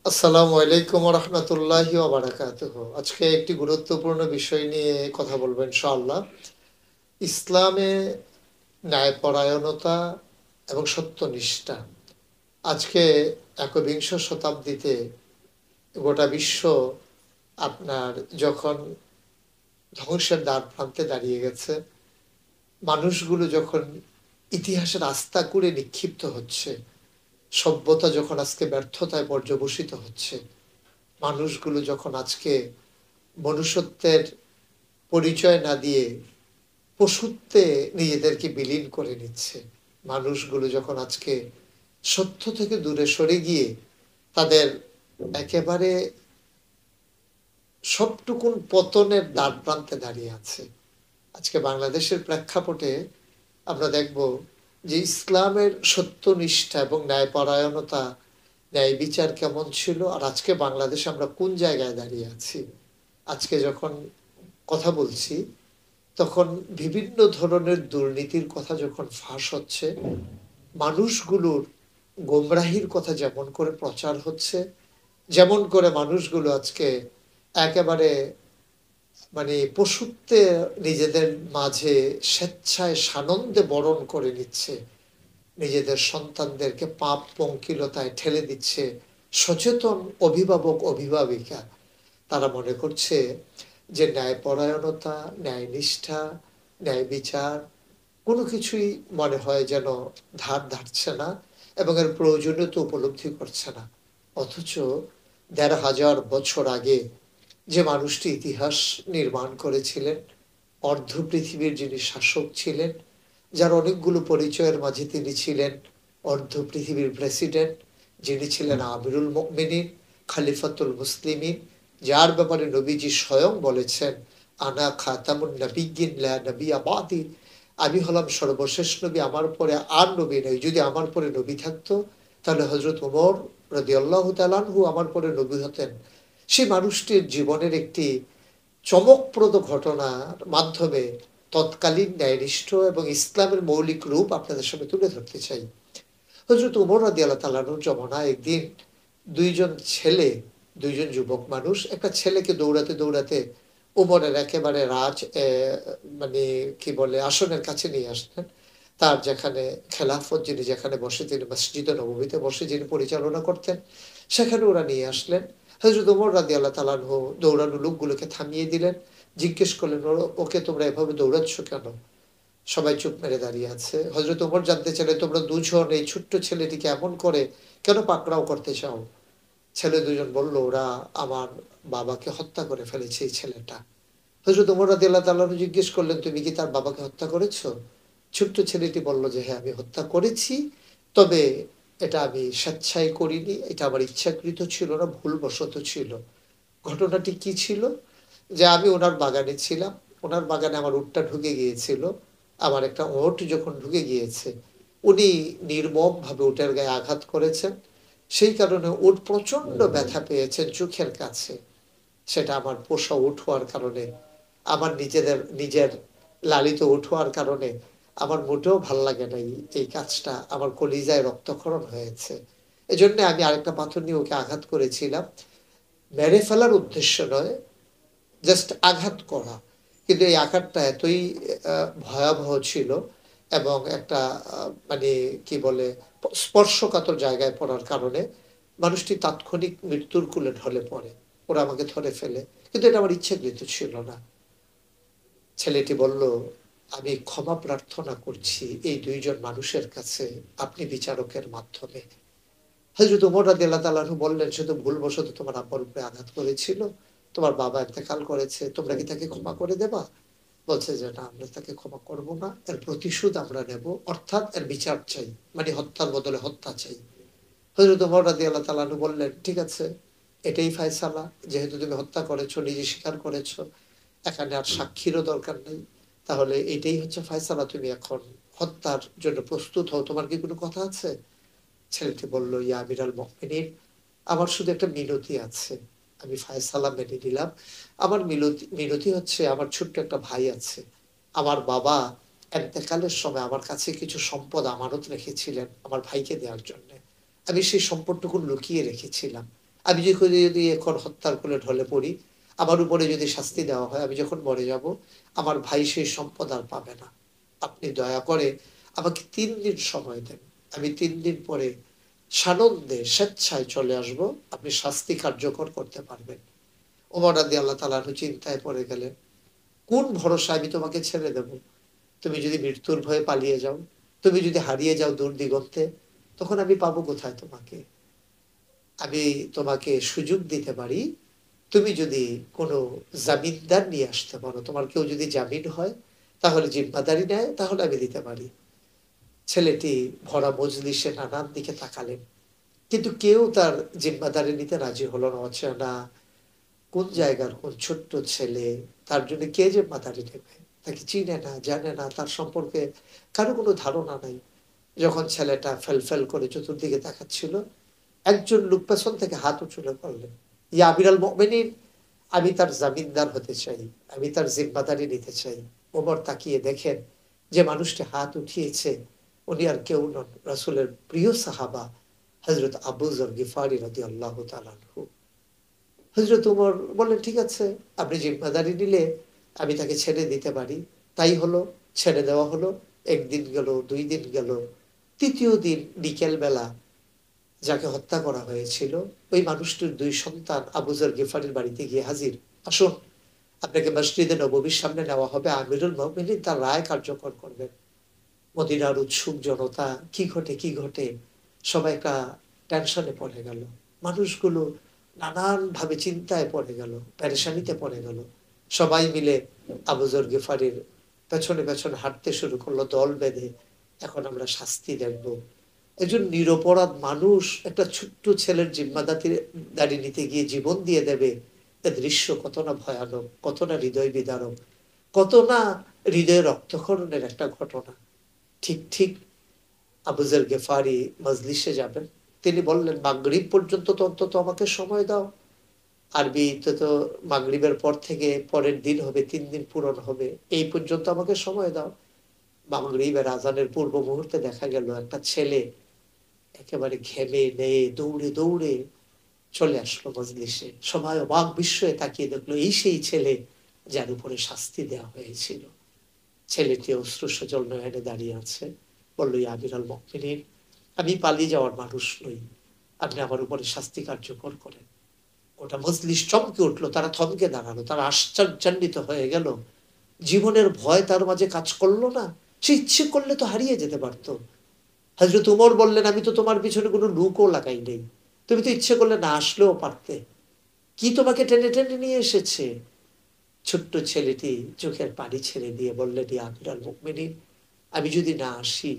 আসসালামু আলাইকুম ওয়া রাহমাতুল্লাহি ওয়া বারাকাতুহু। আজকে একটি গুরুত্বপূর্ণ বিষয় নিয়ে কথা বলবো ইনশাআল্লাহ। ইসলামে ন্যায়পরায়ণতা এবং সত্যনিষ্ঠা। আজকে একবিংশ শতাব্দীতে গোটা বিশ্ব আপনার যখন ধ্বংসের দ্বারপ্রান্তে দাঁড়িয়ে গেছে, মানুষগুলো যখন ইতিহাসের আস্তাকুঁড়ে নিক্ষিপ্ত হচ্ছে, সভ্যতা যখন আজকে ব্যর্থতায় পর্যবসিত হচ্ছে, মানুষগুলো যখন আজকে মনুষ্যত্বের পরিচয় না দিয়ে পশুত্বে নিজেদেরকে বিলীন করে নিচ্ছে, মানুষগুলো যখন আজকে সত্য থেকে দূরে সরে গিয়ে তাদের একেবারে সবটুকুন পতনের দ্বারপ্রান্তে দাঁড়িয়ে আছে, আজকে বাংলাদেশের প্রেক্ষাপটে আমরা দেখব যে ইসলামের সত্যনিষ্ঠা এবং ন্যায়পরায়ণতা, ন্যায় বিচার কেমন ছিল, আর আজকে বাংলাদেশে আমরা কোন জায়গায় দাঁড়িয়ে আছি। আজকে যখন কথা বলছি তখন বিভিন্ন ধরনের দুর্নীতির কথা যখন ফাঁস হচ্ছে, মানুষগুলোর গোমরাহির কথা যেমন করে প্রচার হচ্ছে, যেমন করে মানুষগুলো আজকে একেবারে পশুত্বে নিজেদের মাঝে স্বেচ্ছায় সানন্দে বরণ করে নিচ্ছে, নিজেদের সন্তানদেরকে পাপ পঙ্কিলতায় ঠেলে দিচ্ছে সচেতন অভিভাবক অভিভাবিকা। তারা মনে করছে যে ন্যায়পরায়ণতা, ন্যায়নিষ্ঠা, ন্যায় বিচার কোনো কিছুই মনে হয় যেন ধার ধারছে না এবং এর প্রয়োজনীয়তা উপলব্ধি করছে না। অথচ ১৫০০ বছর আগে যে মানুষটি ইতিহাস নির্মাণ করেছিলেন, অর্ধ পৃথিবীর যিনি শাসক ছিলেন, যার অনেকগুলো পরিচয়ের মাঝে তিনি ছিলেন অর্ধ পৃথিবীর প্রেসিডেন্ট, যিনি ছিলেন আমিরুল মুমিনিন, খালিফাতুল মুসলিমিন, যার ব্যাপারে নবীজি স্বয়ং বলেছেন, আনা খাতামুন নবিয়্যিন লা নবিয়্যা বাদি, আমি হলাম সর্বশেষ নবী, আমার পরে আর নবী নেই। যদি আমার পরে নবী থাকতো তাহলে হযরত ওমর রাদিয়াল্লাহু তাআলা আনহু আমার পরে নবী হতেন। সেই মানুষটির জীবনের একটি চমকপ্রদ ঘটনার মাধ্যমে তৎকালীন ন্যায়নিষ্ঠ এবং ইসলামের মৌলিক রূপ আপনাদের সামনে তুলে ধরতে চাই। হযরত ওমর রাদিয়াল্লাহু তাআলা আনহুর জমানায় একদিন দুইজন ছেলে, দুইজন যুবক মানুষ একটা ছেলেকে দৌড়াতে দৌড়াতে ওমরের একেবারে কি বলে আসনের কাছে নিয়ে আসলেন। তার যেখানে খেলাফত, যিনি যেখানে বসে, তিনি মসজিদে নববীতে বসে যিনি পরিচালনা করতেন, সেখানে ওরা নিয়ে আসলেন। হযরত ওমর রাদিয়াল্লাহু তাআলা আনহু দৌড়ানো লোকগুলোকে থামিয়ে দিলেন, জিজ্ঞেস করলেন, ওকে তোমরা এভাবে দৌড়াচ্ছ কেন? সবাই চুপ মেরে দাঁড়িয়ে আছে। হযরত ওমর জানতে চাইলেন, তোমরা দুজন এই ছোট্ট ছেলেটিকে এমন করে কেন পাকড়াও করতে চাও? ছেলে দুজন বলল, ওরা আমার বাবাকে হত্যা করে ফেলেছে এই ছেলেটা। হযরত ওমর রাদিয়াল্লাহু তাআলা আনহু জিজ্ঞেস করলেন, তুমি কি তার বাবাকে হত্যা করেছো? ছোট্ট ছেলেটি বলল যে, হ্যাঁ, আমি হত্যা করেছি, তবে এটা আমি স্বেচ্ছায় করিনি, এটা আমার ইচ্ছাকৃত ছিল না, ভুলবশত ছিল। ঘটনাটি কি ছিল? যে আমি ওনার বাগানে ছিলাম, ওনার বাগানে আমার উটটা ঢুকে গিয়েছিল। আমার একটা ওট যখন ঢুকে গিয়েছে, উনি নির্মমভাবে উটের গায়ে আঘাত করেছেন। সেই কারণে উট প্রচণ্ড ব্যথা পেয়েছেন চোখের কাছে। সেটা আমার পোষা উট হওয়ার কারণে, আমার নিজের লালিত উট হওয়ার কারণে আমার মোটেও ভাল লাগে নাই এই কাজটা। আমার কলিজায় রক্তক্ষরণ হয়েছে। এজন্যে আমি আরেকটা পাথর নিয়ে ওকে আঘাত করেছিলাম। মেরে ফেলার উদ্দেশ্য নয়, জাস্ট আঘাত করা। কিন্তু এই আঘাতটা এতই ভয়াবহ ছিল এবং একটা মানে কি বলে স্পর্শকাতর জায়গায় পড়ার কারণে মানুষটি তাৎক্ষণিক মৃত্যুর কূলে ঢলে পড়ে। ওরা আমাকে ধরে ফেলে। কিন্তু এটা আমার ইচ্ছাকৃত ছিল না। ছেলেটি বলল, আমি ক্ষমা প্রার্থনা করছি এই দুইজন মানুষের কাছে, আপনি বিচারকের মাধ্যমে। হযরত ওমর রাদিয়াল্লাহু তাআলা আনহু বললেন, সে তো ভুলবশত তোমার আব্বার উপরে আঘাত করেছিল, তোমার বাবা ইন্তেকাল করেছে, তোমরা কি তাকে ক্ষমা করে দেবা? বলছে যে, না, আমরা তাকে ক্ষমা করব না, এর প্রতিশোধ আমরা নেব, অর্থাৎ এর বিচার চাই, মানে হত্যার বদলে হত্যা চাই। হযরত ওমর রাদিয়াল্লাহু তাআলা আনহু বললেন, ঠিক আছে, এটাই ফায়সালা, যেহেতু তুমি হত্যা করেছো, নিজে স্বীকার করেছো, এখানে আর সাক্ষীরও দরকার নেই, তাহলে এটাই হচ্ছে ফায়সালা, তুমি এখন হত্যার জন্য প্রস্তুত হও, তোমার কি কোনো কথা আছে? ছেলেটি বলল, ইয়া আমিরাল মুমিনিন, আমার শুধু একটা মিনতি আছে। আমি ফায়সালা মেনে নিলাম। আমার মিনতি হচ্ছে, আমার ছোট্ট একটা ভাই আছে। আমার বাবা এন্তেকালের সময় আমার কাছে কিছু সম্পদ আমানত রেখেছিলেন আমার ভাইকে দেওয়ার জন্যে। আমি সেই সম্পদটুকু লুকিয়ে রেখেছিলাম। আমি যদি এখন হত্যার কোলে ঢলে পড়ি, আমার উপরে যদি শাস্তি দেওয়া হয়, আমি যখন মরে যাব, আমার ভাই সেই সম্পদ আর পাবে না। আপনি দয়া করে আমাকে 3 দিন সময় দেন। আমি 3 দিন পরে সানন্দে স্বেচ্ছায় চলে আসব। আপনি শাস্তি কার্যকর করতে পারবেন। ওমর রাদিয়াল্লাহু তাআলা আনহু চিন্তায় পড়ে গেলেন। কোন ভরসায় আমি তোমাকে ছেড়ে দেব? তুমি যদি মৃত্যুর ভয়ে পালিয়ে যাও, তুমি যদি হারিয়ে যাও দূর দিগন্তে, তখন আমি পাবো কোথায় তোমাকে? আমি তোমাকে সুযোগ দিতে পারি, তুমি যদি কোনো জামিনদার নিয়ে আসতে পারো, তোমার কেউ যদি জামিন হয়, তাহলে জিম্মাদারি নেয়, তাহলে আমি দিতে পারি। ছেলেটি ভরা মজলিসে নানান দিকে তাকালেন, কিন্তু কেউ তার জিম্মাদারি নিতে রাজি হলো না। অচেনা কোন জায়গার কোন ছোট্ট ছেলে, তার জন্য কে জিম্মাদারি নেবে? তাকে চিনে না, জানে না, তার সম্পর্কে কারো কোনো ধারণা নাই। যখন ছেলেটা ফেল করে চতুর্দিকে তাকাচ্ছিল, একজন লোক পেছন থেকে হাত উঁচু করলেন, ইয়া আমিরাল মুমিনিন, আমি তার জামিনদার হতে চাই, আমি তার জিম্মাদারি নিতে চাই। ওমর তাকিয়ে দেখেন যে মানুষটি হাত উঠিয়েছে, উনি আর কেউ নন, রাসূলের প্রিয় সাহাবা হযরত আবু যর গিফারি রাদিয়াল্লাহু তাআলা আনহু। হযরত ওমর বললেন, ঠিক আছে, আপনি জিম্মাদারি নিলে আমি তাকে ছেড়ে দিতে পারি। তাই হলো, ছেড়ে দেওয়া হলো। 1 দিন গেল, 2 দিন গেল। 3য় দিন বিকেল বেলা যাকে হত্যা করা হয়েছিল, ওই মানুষটির 2 সন্তান আবু যর গিফারির বাড়িতে গিয়ে হাজির। আসুন, আপনাকে মসজিদে নববীর সামনে নেওয়া হবে, আমিরুল মুমিনিন তার রায় কার্যকর করবেন। মদিনার উৎসুক জনতা, কি ঘটে কি ঘটে, সবাই একটা টেনশনে পড়ে গেল। মানুষগুলো নানান ভাবে চিন্তায় পড়ে গেল, পেরেশানিতে পড়ে গেল। সবাই মিলে আবু যর গিফারির পেছনে পেছনে হাঁটতে শুরু করলো দল বেঁধে। এখন আমরা শাস্তি দেখব। একজন নিরপরাধ মানুষ একটা ছোট্ট ছেলের জিম্মাদারি নিতে গিয়ে জীবন দিয়ে দেবে। এ দৃশ্য কত না ভয়ানক, কত না হৃদয় বিদারক, কত না হৃদয়ে রক্তক্ষরণের একটা ঘটনা। ঠিক ঠিক আবু যর গিফারি মজলিসে যাবেন। তিনি বললেন, মাগরিব পর্যন্ত তো অন্তত আমাকে সময় দাও। আরবিতে তো মাগরিবের পর থেকে পরের দিন হবে, 3 দিন পূরণ হবে, এই পর্যন্ত আমাকে সময় দাও। মাগরিবের আজানের পূর্ব মুহূর্তে দেখা গেল একটা ছেলে একেবারে ঘেমে নেয়ে দৌড়ে দৌড়ে চলে আসলো মজলিসে। সবাই অবাক বিস্ময়ে তাকিয়ে দেখলো, এই সেই ছেলে যার উপরে শাস্তি দেওয়া হয়েছিল। ছেলেটি অশ্রুসজল নয়নে দাঁড়িয়ে আছে। বলল, ইয়া আমিরাল মুমিনিন, আমি পালিয়ে যাওয়ার মানুষ নই, আপনি আমার উপরে শাস্তি কার্যকর করেন। ওটা মজলিস চমকে উঠলো, তারা থমকে দাঁড়ালো, তারা আশ্চর্যান্বিত হয়ে গেল। জীবনের ভয় তার মাঝে কাজ করলো না। সে ইচ্ছে করলে তো হারিয়ে যেতে পারতো। হযরত উমর বললেন, আমি তো তোমার পিছনে কোনো লুকও লাগাই নেই, তুমি তো ইচ্ছে করলে না আসলেও পারতে। কি তোমাকে টেনে টেনে নিয়ে এসেছে? ছোট্ট ছেলেটি চোখের পানি ছেড়ে দিয়ে বললেন, ইয়া আমিরাল মুমিনিন, আমি যদি না আসি,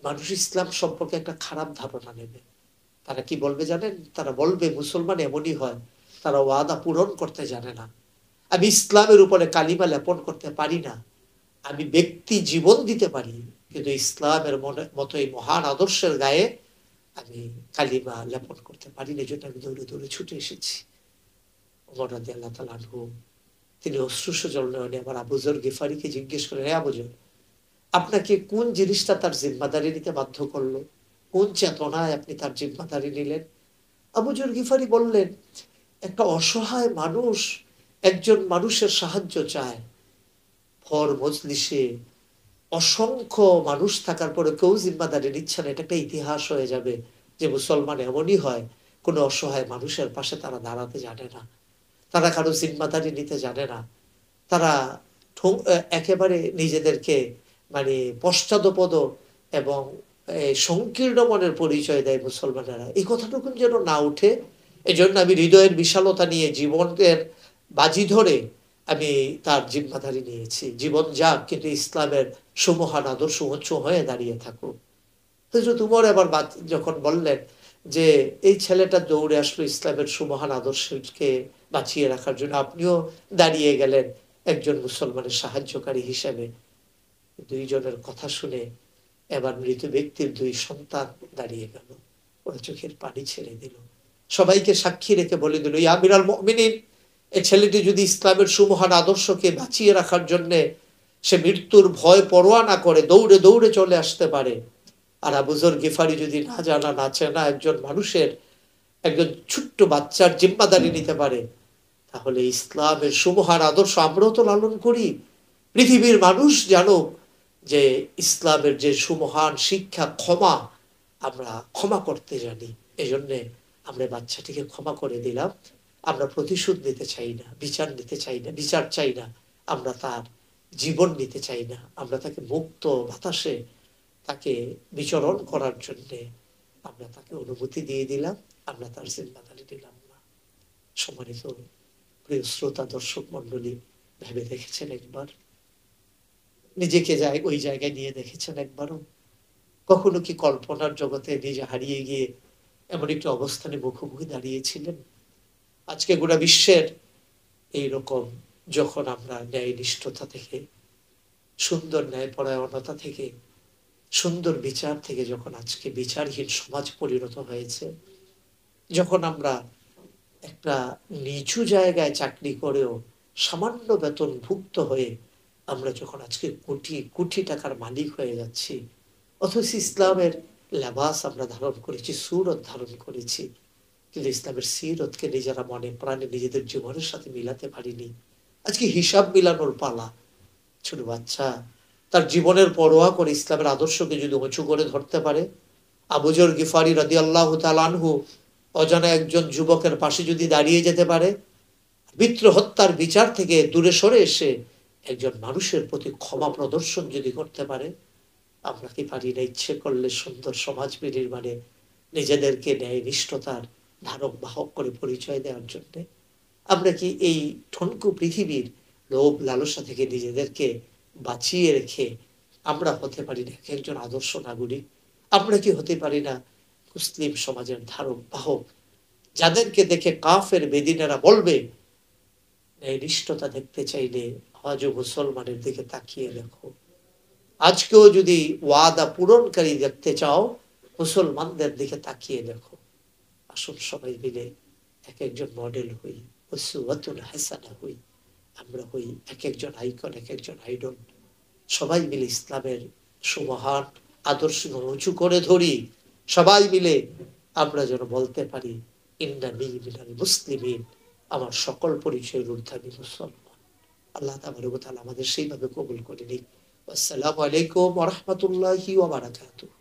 মানুষ ইসলাম সম্পর্কে একটা খারাপ ধারণা নেবে। তারা কি বলবে জানেন? তারা বলবে মুসলমান এমনই হয়, তারা ওয়াদা পূরণ করতে জানে না। আমি ইসলামের উপরে কালিমা লেপন করতে পারি না। আমি ব্যক্তি জীবন দিতে পারি, কিন্তু ইসলামের মতো এই মহান আদর্শের গায়ে আমি কালিমা লেপন করতে পারি না। এজন্য আমি দৌড়ে দৌড়ে ছুটে এসেছি। ওমর রাদিয়াল্লাহু তাআলা আনহু তিনি অশ্রুসজল নয়নে আবার আবু যর গিফারিকে জিজ্ঞেস করেন, হে আবু যর, আপনাকে কোন জিনিসটা তার জিম্মাদারি নিতে বাধ্য করলো? কোন চেতনায় আপনি তার জিম্মাদারি নিলেন? আবু যর গিফারি বললেন, একটা অসহায় মানুষ একজন মানুষের সাহায্য চায়। ভর মজলিসে অসংখ্য মানুষ থাকার পরে কেউ জিম্মাদারি নিচ্ছে না, এটা একটা ইতিহাস হয়ে যাবে যে মুসলমান এমনই হয়, কোনো অসহায় মানুষের পাশে তারা দাঁড়াতে জানে না, তারা কারো জিম্মাদারি নিতে জানে না, তারা একেবারে নিজেদেরকে মানে পশ্চাদপদ এবং সংকীর্ণ মনের পরিচয় দেয় মুসলমানেরা। এই কথাটুকু যেন না উঠে, এজন্য আমি হৃদয়ের বিশালতা নিয়ে জীবনের বাজি ধরে আমি তার জিম্মাদারি নিয়েছি। জীবন যাক, কিন্তু ইসলামের সুমহান আদর্শ উঁচু হয়ে দাঁড়িয়ে থাকুক। হযরত উমর এবার যখন বললেন যে এই ছেলেটা দৌড়ে আসলো ইসলামের সুমহান আদর্শকে বাঁচিয়ে রাখার জন্য, আপনিও দাঁড়িয়ে গেলেন একজন মুসলমানের সাহায্যকারী হিসেবে। 2 জনের কথা শুনে এবার মৃত ব্যক্তির 2 সন্তান দাঁড়িয়ে গেল। ওরা চোখের পানি ছেড়ে দিল, সবাইকে সাক্ষী রেখে বলে দিল, ইয়া আমিরাল মুমিনিন, এই ছেলেটি যদি ইসলামের সুমহান আদর্শকে বাঁচিয়ে রাখার জন্য সে মৃত্যুর ভয় পরোয়া না করে দৌড়ে দৌড়ে চলে আসতে পারে, আর আবু যর গিফারি যদি না জানা না চেনা একজন মানুষের একজন ছোট্ট বাচ্চার জিম্মাদারি নিতে পারে, তাহলে ইসলামের সুমহান আদর্শ আমরাও তো লালন করি। পৃথিবীর মানুষ জানো যে ইসলামের যে সুমহান শিক্ষা ক্ষমা, আমরা ক্ষমা করতে জানি। এই জন্যে আমরা বাচ্চাটিকে ক্ষমা করে দিলাম। আমরা প্রতিশোধ নিতে চাই না, বিচার নিতে চাই না, বিচার চাই না। আমরা তার জীবন নিতে চাই না। আমরা তাকে মুক্ত বাতাসে তাকে বিচরণ করার জন্যে আমরা তাকে অনুমতি দিয়ে দিলাম। আমরা তার জিম্মাদারি দিলাম না। সম্মানিত প্রিয় শ্রোতা দর্শক মন্ডলী, ভেবে দেখেছেন একবার? নিজেকে ওই জায়গায় নিয়ে দেখেছেন একবারও? কখনো কি কল্পনার জগতে নিজে হারিয়ে গিয়ে এমন একটি অবস্থানে মুখোমুখি দাঁড়িয়েছিলেন? আজকে গোটা বিশ্বের এইরকম যখন আমরা ন্যায় নিষ্ঠতা থেকে, সুন্দর ন্যায়পরায়ণতা থেকে, সুন্দর বিচার থেকে যখন আজকে বিচারহীন সমাজ পরিণত হয়েছে, যখন আমরা একটা নিচু জায়গায় চাকরি করেও সামান্য বেতন ভুক্ত হয়ে আমরা যখন আজকে কোটি কোটি টাকার মালিক হয়ে যাচ্ছি, অথচ ইসলামের লেবাস আমরা ধারণ করেছি, সুরত ধারণ করেছি, কিন্তু ইসলামের সিরতকে নিজেরা মনে প্রাণে নিজেদের জীবনের সাথে মিলাতে পারিনি। আজকে হিসাব মিলানোর পালা। ছোট বাচ্চা তার জীবনের পরোয়া করে ইসলামের আদর্শকে যদি উঁচু করে ধরতে পারে, আবু যর গিফারি রাদিয়াল্লাহু তাআলা আনহু অজানা একজন যুবকের পাশে যদি দাঁড়িয়ে যেতে পারে, মিত্র হত্যার বিচার থেকে দূরে সরে এসে একজন মানুষের প্রতি ক্ষমা প্রদর্শন যদি করতে পারে, আমরা কি পারি না ইচ্ছে করলে সুন্দর সমাজ নির্মাণে নিজেদেরকে ন্যায় নিষ্ঠতার ধারক বাহক করে পরিচয় দেওয়ার জন্য? আমরা কি এই ঠনকু পৃথিবীর লোভ লালসা থেকে নিজেদেরকে বাঁচিয়ে রেখে আমরা হতে পারি না একজন আদর্শ নাগরিক? আমরা কি হতে পারি না মুসলিম সমাজের ধারক বাহক, যাদেরকে দেখে কাফের বেদিনেরা বলবে, ন্যায় নিষ্ঠতা দেখতে চাইলে আজও মুসলমানের দিকে তাকিয়ে দেখো। আজকেও যদি ওয়াদা পূরণকারী দেখতে চাও, মুসলমানদের দিকে তাকিয়ে দেখো। আসুন সবাই মিলে এক একজন মডেল হই, উসওয়াতুন হাসানা হই। আমরা হই এক একজন আইকন, এক একজন আইডল। সবাই মিলে ইসলামের সুমহান আদর্শ উঁচু করে ধরি। সবাই মিলে আমরা যেন বলতে পারি, ইন্নানি মিনাল মুসলিমিন, আমার সকল পরিচয়ের ঊর্ধ্বে আমি মুসলমান। আল্লাহ তাবারক ওয়া তাআলা আমাদের সেইভাবে কবুল করে নিন। আসসালামু আলাইকুম ওয়া রাহমাতুল্লাহি ওয়া বারাকাতুহু।